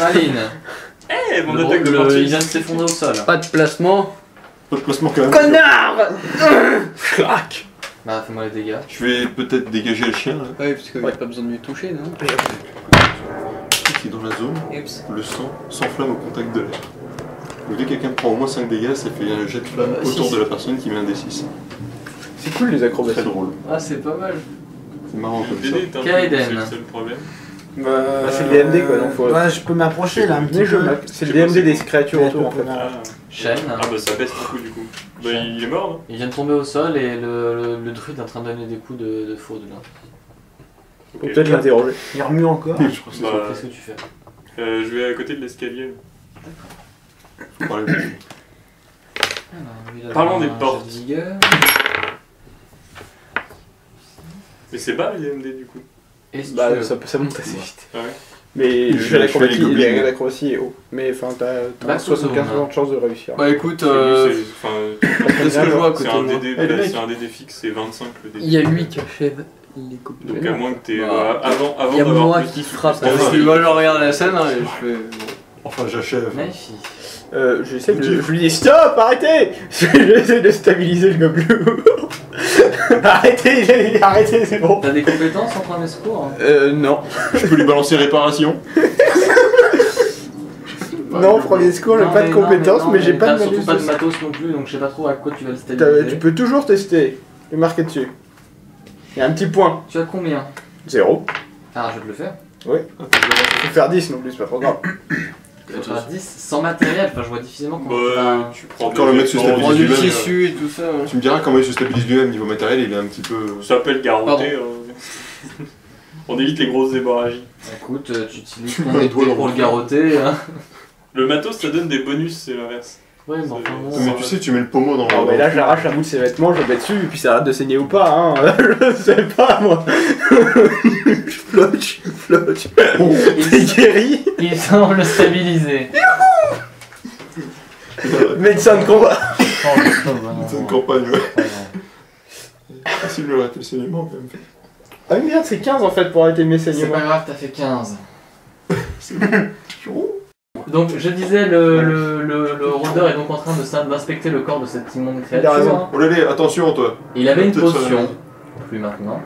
Aline. Eh, mon attaque de Il vient de s'effondrer au sol. Pas de placement. Pas de placement quand même. Connard. Clac. Bah, fais-moi les dégâts. Je vais peut-être dégager le chien là. Ouais, parce qu'il n'y a pas besoin de lui toucher, non? Qui est dans la zone. Oups. Le sang s'enflamme au contact de l'air. Donc dès que quelqu'un prend au moins 5 dégâts, ça fait un jet de flamme autour six. de la personne qui met un D6. C'est cool les acrobaties. Très drôle. Ah, c'est pas mal. C'est marrant comme ça. DD est un peu- Kaiden. c'est le seul problème. Bah, c'est le DMD quoi, donc faut. Ouais, je peux m'approcher là un petit peu. C'est le DMD des créatures autour en fait. Ah. Chêne. Ah bah ça baisse beaucoup du coup. Bah Chêne. il est mort non? Il vient de tomber au sol et le druide est en train de donner des coups de foudre là. Faut peut-être l'interroger. Il remue encore. Je crois que c'est Bah, Qu'est-ce que tu fais? je vais à côté de l'escalier. ça. Problème. Parlons des portes. Vigueur. Mais c'est bas les DMD du coup. Est-ce Bah, que... ça monte assez vite. Ah ouais. Mais Je je fais fais les gobelins. l'acrobatie est haut. Mais enfin, t'as Bah, 75% de chance de réussir. Bah écoute, C'est lui, c'est- de ce que je vois à c'est côté un de moi. DD, Eh, le mec. c'est un DD fixe, c'est 25 le DD. Il y a lui qui achève les coupes. Donc à moins que t'aies Bah, avant il y a d'avoir moi plus qui 10, frappe. plus Enfin, 10. Moi je regarde la scène et je fais. Enfin, j'achève. Magnifique. J'essaie de. Je lui dis stop, arrêtez. J'essaie de stabiliser le gobelin. Arrêtez, c'est bon. T'as des compétences en premier secours hein? Non. Je peux lui balancer réparation. Non, premier secours, j'ai Non, pas de non, compétences, mais j'ai pas t'as de surtout malus. pas de matos non plus, donc je sais pas trop à quoi tu vas le stabiliser. Tu peux toujours tester. Et marquer dessus. Il y a un petit point. Tu as combien? 0. Ah, je vais te le faire. Tu peux faire 10 non plus, c'est pas trop grave. Tu vas faire 10 sans matériel, enfin je vois difficilement comment Bah, tu prends Encore le mec se vêtements, stabilise Prends du lui-même. tissu et tout ça. hein. Tu me diras comment il se stabilise lui-même niveau matériel, il est un petit peu. Ça s'appelle garroter. On évite les grosses hémorragies. Écoute, tu utilises Tu ton m'as épée doigt dans pour le le garrotter. Hein. Le matos ça donne des bonus, c'est l'inverse. Ouais, mais enfin bon. Mais tu sais, tu mets le pommeau dans Non, mais là, j'arrache un bout de ses vêtements, je le mets dessus, et puis ça arrête de saigner ou pas, hein. Je sais pas, moi. Je flotte. T'es guéri. Il semble stabilisé. Médecin de combat. C'est une campagne, ouais. Facile de arrêter le saignement quand même. Ah oui, merde, c'est 15 en fait pour arrêter mes C'est saignements. pas grave, t'as fait 15. Donc je disais, le rôdeur est donc en train d'inspecter le corps de cette immonde Il a créature. raison. hein. Oh là là, attention toi. Il avait une Peut-être potion. Plus maintenant.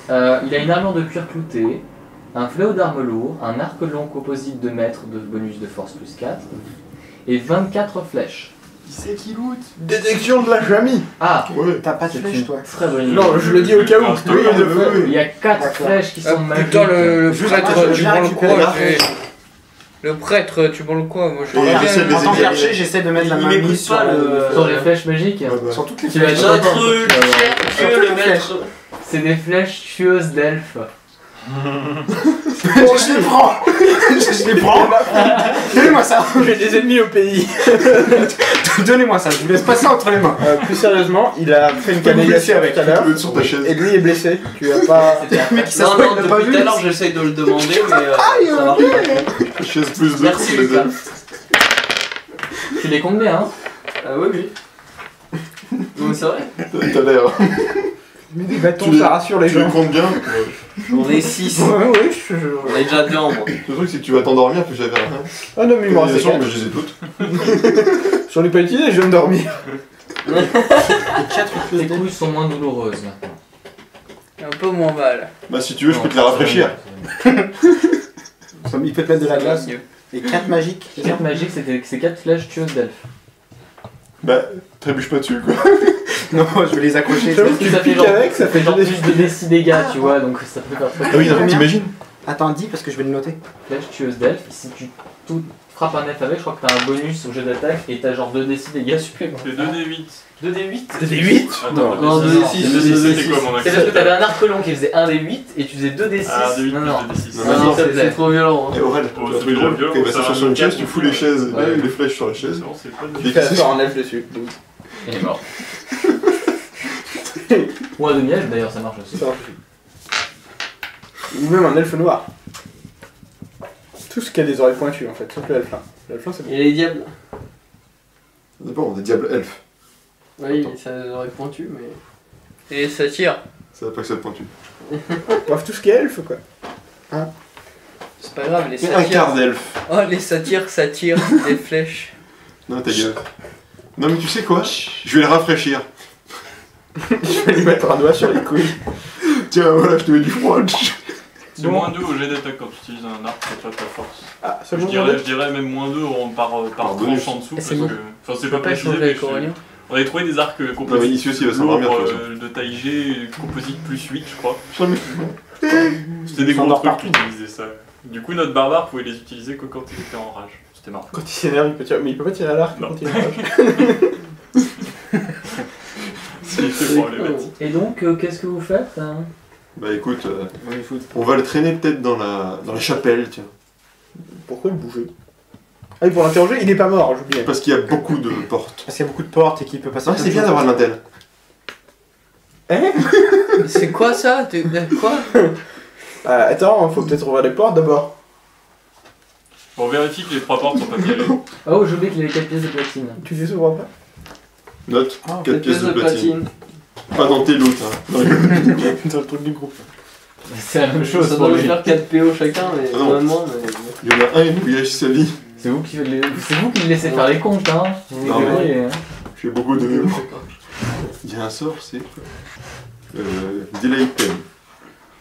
Il a une armure de cuir clouté, un fléau d'arme lourd, un arc long composite de mètres de bonus de force plus 4, et 24 flèches. Qui c'est qui loot? Détection de la jamie. Ah, Ouais. T'as pas de c'est flèche une toi? très bonne idée. Non, je le dis au cas où. Ah, Oui, oui. Il y a 4 flèches qui sont magiques. Putain, le Juste prêtre, moi, je tu viens branles récupérer quoi? la flèche. Le prêtre, tu branles quoi? Moi je Et regarde. j'essaie de les En tant éliminer. qu'archer, j'essaie de mettre la Il main m'écoute mise sur pas le... sur les flèches magiques. Ouais, bah. Sur toutes les Tu vas flèches. être Sur que toutes les flèches. C'est des flèches tueuses d'elfes. Je les prends. Je les prends. Donnez-moi ça. J'ai des ennemis au pays. Donnez-moi ça, je vous laisse pas ça entre les mains. Plus sérieusement, il a fait une canalisation tout à l'heure. Tu peux être sur ta chaise. Et lui est blessé. Tu as pas. Mec, ça Non, se non, il l'a pas depuis vu. tout à l'heure j'essaye de le demander, mais ça marche pas. Chaise plus 2 Merci contre les Lucas. elfes. Tu les comptes bien, hein? Oui, oui. Non, mais c'est vrai. T'as l'air. Mais des bâtons, Tu les- ça rassure les Tu les gens. comptes bien. J'en ai 6. Ouais, On est déjà deux en moi. Le truc c'est que tu vas t'endormir puis j'avais rien. Ah non, mais il me reste Bien sûr, mais 4. je les ai toutes. J'en ai pas utilisé, je viens de dormir. Tes couilles sont moins douloureuses maintenant. Un peu moins mal. Bah si tu veux, je peux te les rafraîchir. Il peut te mettre de la glace. Les 4 magiques. Les cartes magiques, c'est 4 flèches tueuses d'elfes. Bah, trébuche pas dessus quoi. Non, je vais les accrocher. J'avoue que tu Ça fait piques genre- avec, ça fait genre genre plus de D6 dégâts, tu vois, donc ça peut faire très Ah oui, non, Combien t'imagines. Attends, dis parce que je vais le noter. flèche tueuse d'elfes. Si tu frappes un elfe avec, je crois que t'as un bonus au jeu d'attaque et t'as genre 2d6 dégâts supplémentaires. C'est 2d8. 2d8 des 8. Attends, Non, 2d6, c'est quoi mon C'est action? parce que t'avais un arc long qui faisait 1d8 et tu faisais 2d6. Ah, 2d8 non, non. plus 2d6. Non, Non, Non, s'il te c'est plaît. trop violent. Et Aurel, Oh, tu c'est as trouvé déjà drôle. violent, Ok, bah ça ça sur va une chaise, me tu fous les chaises, Ouais. les flèches sur la chaise. Non, c'est pas Il fait asseoir un elfe dessus. Il est mort. Ou un demi-elfe d'ailleurs, ça marche aussi. Ça marche. Ou même un elfe noir. Tout ce qui a des oreilles pointues en fait, sauf le elfe là. Le elfe là, c'est bon. Et les diables? D'abord, on est diable elfe. Oui, ça aurait pointu, mais. Et ça tire. Ça va pas que ça pointu. Bref, tout ce qui est elfe quoi. pas grave, les Et un quart satyres. d'elfe. Oh, les satyres, ça tire des flèches. Non, ta gueule. Non, mais tu sais quoi? Je vais le rafraîchir. Je vais lui mettre un doigt sur les couilles. Tiens, voilà, je te mets du froid. C'est Bon. moins 2 au jet d'attaque quand tu utilises un arc, ça tape ta force. Ah, Je seulement dirais même moins 2 par bonus. tranche en dessous. Et Parce c'est bon. que. Enfin, c'est Tu peux pas pas précisé, échanger mais avec Aurélien. on avait trouvé des arcs Non, mais composites. ici aussi, il va savoir bien de lourds, toute façon. de taille G, composite plus 8, je crois. Jamais. C'était des Ils sont gros dans trucs partout. qui utilisaient ça. Du coup, notre barbare pouvait les utiliser que quand il était en rage. C'était marrant. Quand il s'énerve, il peut tirer. Mais il peut pas tirer à l'arc Non. quand il est en rage. C'est problématique. Et donc, qu'est-ce que vous faites hein? Bah écoute, on va le traîner peut-être dans la chapelle, tiens. Pourquoi il bougeait? Ah oui, pour l'interroger, il est pas mort, j'oubliais. Parce qu'il y a beaucoup de portes. Parce qu'il y a beaucoup de portes et qu'il peut passer. Ah, c'est bien d'avoir de l'intel. C'est quoi ça? Quoi? Attends, faut peut-être ouvrir les portes d'abord. Bon, on vérifie que les 3 portes sont pas piégées. Oh, j'ai oublié qu'il y avait 4 pièces de platine. Tu les ouvres pas? Note, Ah, 4 pièces de platine. Pas dans tes loots, hein. Dans les- C'est le truc du groupe. C'est la même chose Ça pour doit lui. faire 4 PO chacun, mais Ah non. vraiment. Il y en a un, il voyage sa vie. C'est vous qui le laissez faire les comptes, hein. Vous Non, mais- débrouillez, hein. J'ai beaucoup de mémoire. Il y a un sort, c'est quoi Delay Pen.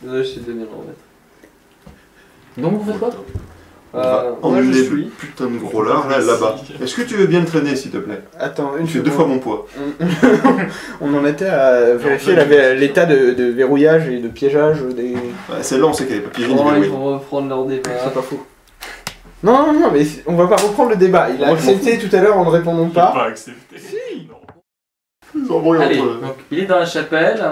Désolé, je t'ai donné le remettre. Donc vous faites quoi? On va Moi je emmener suis. le putain de gros lard là-bas. Est-ce que tu veux bien le traîner, s'il te plaît? Attends, une Tu fais 2 fois seconde. mon poids. On en était à vérifier l'état de verrouillage et de piégeage des. Ouais, celle-là, on sait qu'elle est pas piégée ni Oh, ils verrouillée. vont reprendre leur débat. C'est pas faux. Non, non, non, mais on va pas reprendre le débat. Il a Moi, je m'en accepté tout à l'heure en ne répondant J'ai pas. pas accepté. Si non. Ils s'embrouillent Allez, entre eux. donc il est dans la chapelle.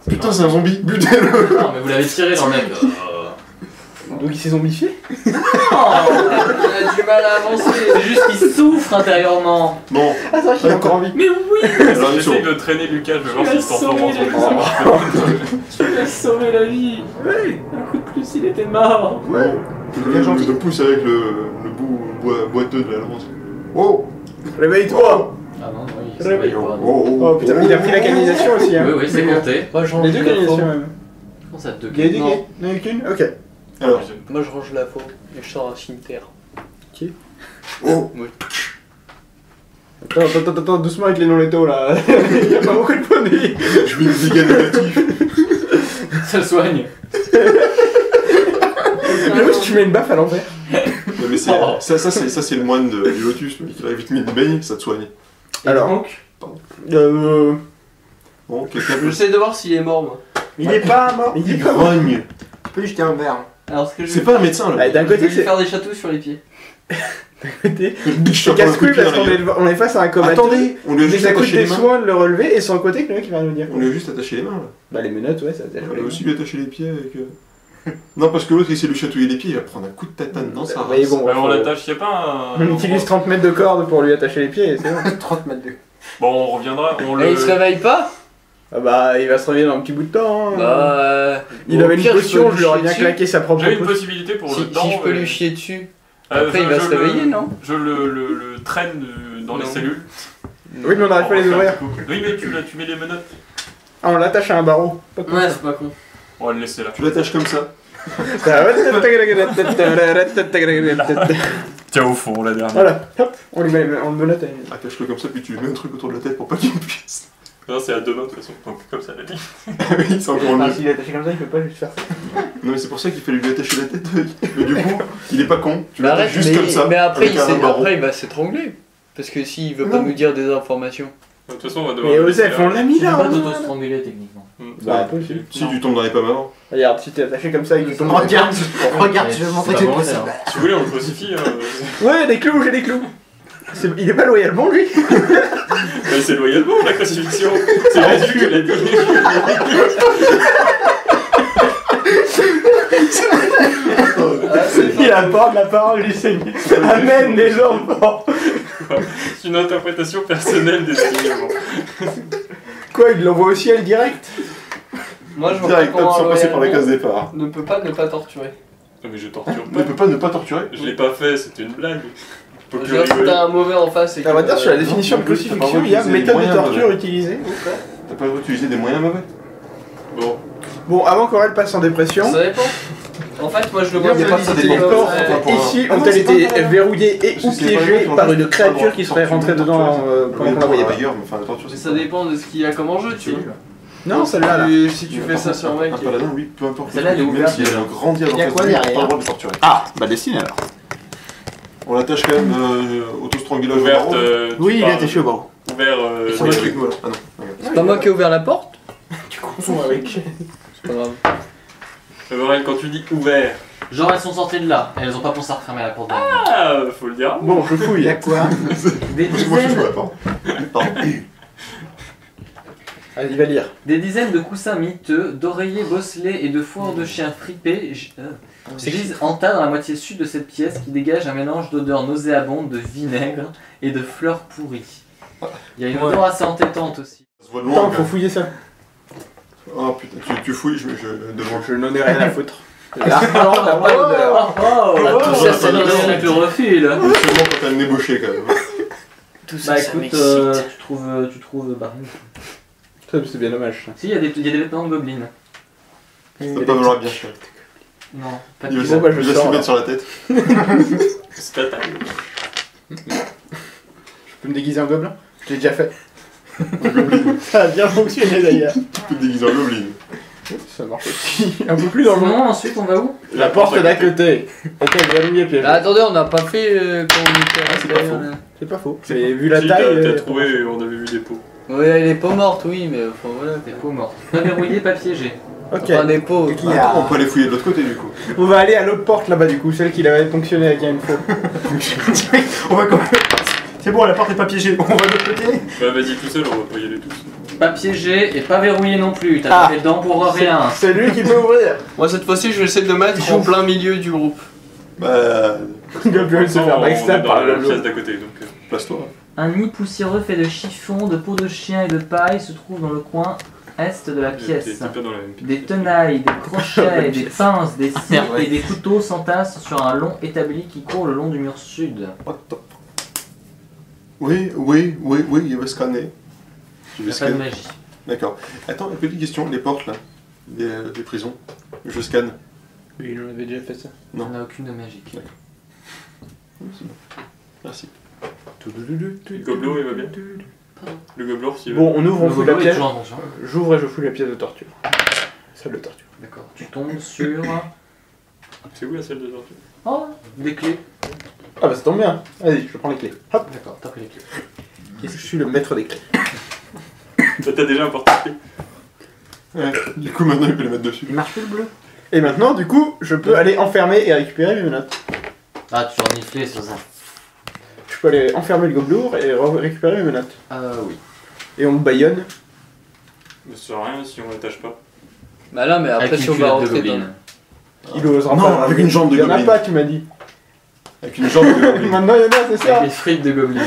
Putain, c'est un zombie. Butez-le. Non, mais vous l'avez tiré dans le mec. Donc il s'est zombifié. Il a du mal à avancer. C'est juste qu'il souffre intérieurement. Bon, Ah, c'est vrai qu'il a encore envie. Mais oui, alors ils J'essaye sont. de traîner Lucas, je vais Tu voir l'as s'il s'en transforme en sauvé, zombie. les Ça marche pas. tu lui as sauvé la vie. Un coup de plus, il était mort. Ouais. Je le pousse avec le bout boiteux de la lance. Oh. Réveille-toi. Ah non, oui, il se réveille pas. Oh putain, il a pris la canalisation aussi, hein. Oui, oui, c'est compté. Moi je range Les deux la canalisations faune. même. Comment ça, 2 Il y a des Non. gars. Il y en a qu'une. Ok. Alors. Moi je range la faune et je sors un cimetière. Oh. Attends, doucement avec les non-létaux là. Il y a pas beaucoup de points de vie. Je mets des dégâts négatifs. Ça soigne. Mais oui, si tu mets une baffe à l'envers. Non, mais c'est, ça c'est le moine du Lotus, lui, qui va vite mis de baigner, ça te soigne. Et Alors. donc, Bon, quelqu'un peut. J'essaie de voir s'il est mort moi. Il est pas mort. Il grogne. Tu peux lui jeter un verre. Alors ce que je C'est vais pas un médecin là. D'un je vais côté, lui c'est faire des chatouilles sur les pieds. c'est casse-couille parce qu'on est face à un comateux. Attendez, on lui a Mais juste ça coûte attaché des les mains. soins de le relever et sans côté que le mec il va nous dire. On lui a juste attaché les mains là. Bah les menottes, ouais, ça a On a aussi lui attaché les pieds avec. Non, parce que l'autre il essaie de lui chatouiller les pieds, il va prendre un coup de tatane dans sa Mais race. bon, Ouais, on faut- l'attache, y'a pas un. On utilise 30 mètres de corde pour lui attacher les pieds et c'est bon. 30 mètres de. Bon, on reviendra, on Et le. il se réveille pas? Ah bah il va se réveiller dans un petit bout de temps. hein. Bah. Il au avait une pire, potion, peux je lui aurais chier bien dessus. claqué sa propre J'ai une potion. possibilité pour Si, le temps. si je peux lui chier dessus. Euh, Après, il va se réveiller, non? Je le traîne dans les Non. cellules. Oui mais on n'arrive pas à les ouvrir. Oui, mais tu mets les menottes. Ah on l'attache à un barreau. Pas con. Ouais, c'est pas con. On va le laisser là. Tu l'attaches comme ça. Tiens, au fond, la dernière. Voilà, hop, on le menotte. Attache-le comme ça, puis tu lui mets un truc autour de la tête pour pas qu'il puisse. Non, c'est à deux mains de toute façon. Donc, comme ça, la dit. Oui, c'est encore mieux. S'il est attaché comme ça, il peut pas juste faire ça. Non, mais c'est pour ça qu'il fallait lui attacher la tête. Mais du coup, il est pas con. Tu Mais l'attaches arrête, juste comme ça. mais après, avec un barreau. après il va s'étrangler. Parce que s'il veut pas Non. nous dire des informations. De toute façon, on va devoir. Mais le laisser Osef, là. on l'a mis tu peux là. pas hein. t'auto-stranguler techniquement. Bah, impossible. Si tu tombes dans les pommes avant. Regarde, si t'es attaché comme ça et que tu tombes. Regarde, regarde, Mais je vais c'est montrer pas que c'est bon, possible. ça. Si vous voulez, on le crucifie. Ouais, des clous, j'ai des clous. Il est pas loyalement lui. Mais c'est loyalement la crucifixion. C'est Jésus qui l'a dit. Il apporte la parole du Seigneur. Amen les enfants. C'est une interprétation personnelle des signes. Quoi, il l'envoie au ciel direct? Moi, je vois Direct, pas hop, comment sans passer par la case loyalement départ. ne peut pas ne pas torturer. Non, mais je torture On ne pas. peut pas ne pas torturer. Je l'ai pas fait, c'était une blague. Faut Je plus veux dire, si rigoler. t'as un mauvais en face et que. On va dire sur la euh, définition de non, t'as pas crucifixion, il y a utilisé les méthode de moyens, torture ouais. utilisée. T'as pas le droit d'utiliser des moyens mauvais. Bon, Bon, avant qu'Aurel passe en dépression, Ça dépend. En fait, moi je le Il vois y a pas ça visiter des comme portes, ça. pour un- Ici Ah non, ont-elles c'est pas été vrai. verrouillées et Parce ou que c'est pas piégées vrai, par genre, une c'est créature pas qui le serait tortue, rentrée le dedans tortue, pendant qu'on la voyait pas. ailleurs, mais enfin, la torture, Mais c'est ça pas- dépend de ce qu'il y a comme enjeu, tu vois. Non, celle-là, là. Si tu fais ça sur un mec. Un paladin, oui, peu importe. Celle-là, elle est Même ouverte, s'il y a déjà. un grand diable en Il y a face quoi de lui, on n'a pas derrière le droit de le torturer. Ah, bah dessine alors. On l'attache quand même auto-strangulage au Ouverte. barreau. Oui, il parles- est attaché au barreau. Ouvert. Sur le truc, voilà. Ah non, regarde. C'est pas moi qui ai ouvert la porte. Tu confonds avec. C'est pas grave. Aurel, quand tu dis ouvert. Genre elles sont sorties de là, et elles ont pas pensé à refermer la porte derrière. Ah, faut le dire. Bon, je fouille. Il y a quoi Des Parce que moi, je dizaines, joue à la porte. Pardon. Allez, il va lire. des dizaines de coussins miteux, d'oreillers bosselés et de fourrures de chiens fripés gisent en tas dans la moitié sud de cette pièce qui dégage un mélange d'odeurs nauséabondes, de vinaigre et de fleurs pourries. Il y a une odeur assez entêtante aussi. Ça se voit de loin, Attends, quand faut même. fouiller ça. Oh putain, tu fouilles, je demande. Je n'en ai rien à foutre. L'argent n'a pas d'odeur. Oh, la touche ça à c'est salissime. le chlorophylle. Seulement quand t'as le nez bouché, quand même. Tout Bah écoute, tu trouves Barney. Ça, c'est bien dommage. Ça. Si, il y a des vêtements de gobelins. Ça va pas valoir bien cher. Non, pas de Il Bon, bah, je va le se sors, mettre sur la tête. C'est ta taille. Je peux me déguiser en gobelin? Je l'ai déjà fait. Ça a bien fonctionné d'ailleurs. Tu peux te déguiser en goblin. Ça marche aussi. Un peu plus dans le monde. Sinon, ensuite on va où? La porte d'à côté. Ok, verrouillé piège. Bah, attendez, on n'a pas fait quand on était à c'est pas l'intérieur, faux. là. C'est pas faux. Mais vu la Si, taille. t'as trouvé, on avait vu des pots. Ouais, elle est pas morte, oui, mais enfin voilà. Des peaux mortes. Pas verrouillé, pas piégé. Ok. Enfin, des pots. Qui a- On peut aller fouiller de l'autre côté, du coup. On va aller à l'autre porte là-bas du coup, celle qui avait fonctionné avec une fois. On va quand même. C'est bon, la porte est pas piégée. On va de l'autre côté. Bah vas-y tout seul, on va pas y aller tous. Pas piégé et pas verrouillé non plus. T'as Ah. pas fait dedans pour rien. C'est lui qui peut ouvrir. Moi, cette fois-ci, je vais essayer de le mettre en plein milieu du groupe. Bah. Goblin se faire On est backstab dans par la le pièce goblin. d'à côté, donc. Place-toi. Un nid poussiéreux fait de chiffons, de peaux de chien et de paille se trouve dans le coin est de la pièce. T'es pas dans la même pièce. Des tenailles, des crochets, des pinces, des scies et des couteaux s'entassent sur un long établi qui court le long du mur sud. What the... Oui, il va scanner. Je Il vais n'y a pas de scanner. magie. D'accord. Attends, une petite question. Les portes, là, des prisons, je scanne. Oui, il en avait déjà fait ça. On n'a aucune de magique. Oui, c'est bon. Merci. Le gobelot, il va bien. Le gobelot, s'il va. Bon, on ouvre, on Le fouille la gobelot est pièce. toujours inconscient. J'ouvre et je fouille la pièce de torture. Salle de torture. D'accord. Tu tombes sur... C'est où la salle de torture? Oh, des clés. Ah bah ça tombe bien. Vas-y, je prends les clés. Hop. D'accord, t'as pris les clés. Je suis le maître des clés. T'as déjà un porte-clés. Ouais. Du coup, maintenant, il peut les mettre dessus. Il marche plus le bleu. Et maintenant, du coup, je peux aller enfermer et récupérer mes menottes. Ah, tu as reniflé sur ça. Je peux aller enfermer le gobelour et récupérer mes menottes. Oui. Et on me baïonne. Ça sert à rien si on l'attache pas. Bah là, mais après, Avec si une on va culotte de rentrer dans... gobelin. Il osera Non, pas. avec une jambe de Il y en a gobelin. pas, tu m'as dit. Avec une jambe de goblin. Maintenant, il y en a, c'est Avec ça. les frites de gobelin.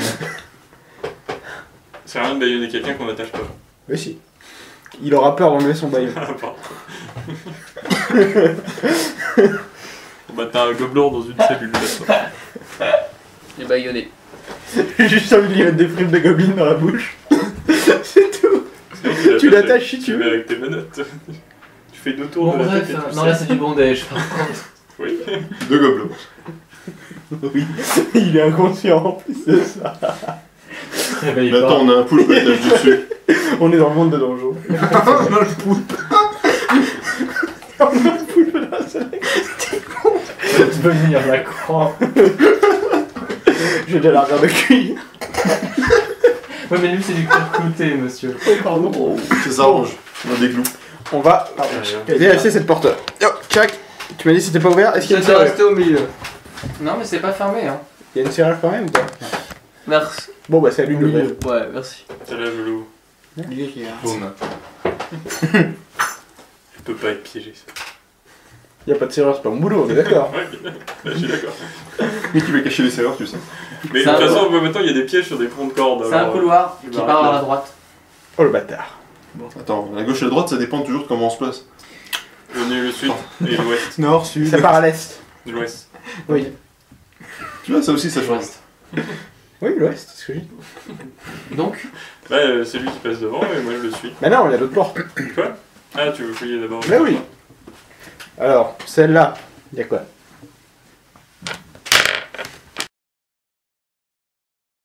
Ça sert à rien de baïonner quelqu'un qu'on n'attache pas. Mais si. Il aura peur d'enlever son baillon. Ah, pardon. Bah t'as un gobelin dans une cellule là. Les baïonnés. J'ai juste envie de lui mettre des frites de gobelin dans la bouche. C'est tout. Tu l'attaches si tu veux. Avec tes menottes. Tu fais deux tours Bon de la bref, tête et tu non là c'est du bondage par contre. Oui. Deux gobelins. Oui. Il est inconscient en plus, c'est ça. Réveille Mais pas. attends, on a un poulpe à l'étage dessus. On est dans le monde de donjon. On a le poulpe. Tu peux venir la croix. J'ai déjà l'arrière de cuir. Ouais mais lui c'est du cuir clouté monsieur. Pardon. Ça s'arrange. On a des clous. On va vérifier cette porte. Yo, tchac. Tu m'as dit que c'était pas ouvert. Est-ce qu'il y a une J'étais serrure? resté au milieu. Non mais c'est pas fermé hein. Il y a une serrure quand même ou pas? Merci. Bon bah c'est à lui de l'ouvrir. Ouais, merci. Ça là je l'ouvre. Boum. Je peux pas être piégé ça. Il y a pas de serrure, c'est pas mon boulot, on est d'accord. Ouais, je suis d'accord. Mais qui va cacher les serrures, tu sais. Mais de Ça toute va. façon, maintenant il y a des pièges sur des ponts de corde. C'est un alors, couloir je qui vais part arrêter à là. la droite. Oh le bâtard. Attends, la gauche et la droite, ça dépend toujours de comment on se place. Le sud et l'ouest. Nord, sud. Ça part à l'est. L'ouest. Oui. Tu vois, ça aussi, ça change. Ouest. Oui, l'ouest, c'est ce que j'ai dit. Donc, Là, c'est lui qui passe devant et moi je le suis. Bah non, il y a d'autres portes. Quoi? Ah, tu veux fouiller d'abord? Mais oui. Alors, celle-là, Y'a quoi?